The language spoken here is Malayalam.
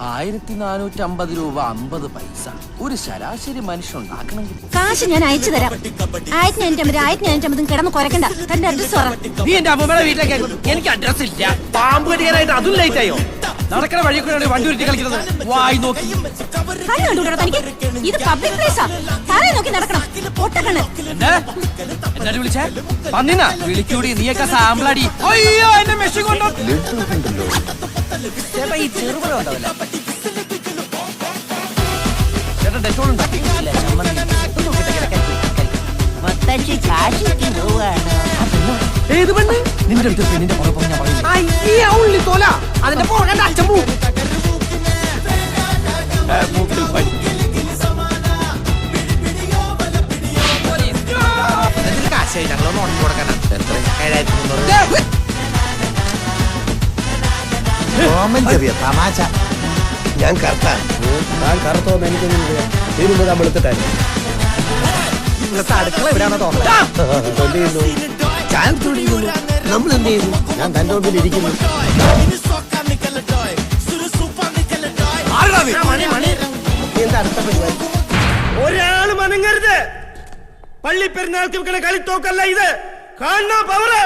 1450 രൂപ 50 പൈസ ഒരു ശരാശരി മനുഷ്യൻ ഉണ്ടാക്കണമെങ്കിൽ. കാശ് ഞാൻ അയച്ചു തരാം. 1550 കിടന്ന് കുറയ്ക്കണ്ട. തന്റെ അഡ്രസ് പറ. നീ എന്റെ അമ്മയുടെ വീട്ടിലേക്ക് എനിക്ക് അഡ്രസ് ഇല്ല. പാമ്പ് കടിക്കാനായിട്ട് അതും ലേറ്റ് ആയോ? നടക്കണ വഴി കൂടെ വണ്ടി ഉരുട്ടി കളിക്കുന്നത് വായി നോക്കി കണ്ണുണ്ടോ തനിക്ക്? ഇത് പബ്ലിക് പ്ലേസാ. തലേ നോക്കി നടക്കണം. പൊട്ടക്കണ്ണ്. എന്നാ വിളിച്ചേ? പന്നിനാ വിളിക്കൂടി. നീയൊക്കെ സാമ്പിളടി. അയ്യോ എന്റെ മെഷീൻ കൊണ്ടോ ചേട്ടാ. ഈ ചെറുപഴം ഉണ്ടാവില്ല ചേട്ടാ. ഡെറ്റോൾ ഉണ്ടാക്കിയിട്ടില്ല. ഏത് പെണ്ണ്? നിന്റെ അടുത്ത് പെണ്ണിന്റെ പുറപ്പോ ഞാൻ പറയുന്നു. അതിന്റെ പുറകെ അച്ഛൻ പോവും. കാശായി ഞങ്ങളൊന്ന് ഉണങ്ങി കൊടുക്കാനാ. 7300. ചെറിയ തമാശ. ഞാൻ കറുത്താൻ കറുത്തോന്ന് എനിക്കൊന്നും ഇതിനുമ്പോ നമ്മൾ അടുക്കള എവിടെയാണോ തോന്നുന്നു. നമ്മൾ എന്ത് ചെയ്യുന്നു? ഞാൻ തന്റെ മുമ്പിൽ ഇരിക്കുന്നു. എന്താ അടുത്ത പരിപാടി? ഒരാള് മനങ്ങരുത്. പള്ളി പെരുന്നാൾക്ക് കളിത്തോക്കല്ല ഇത്. കാണുന്ന പവറ്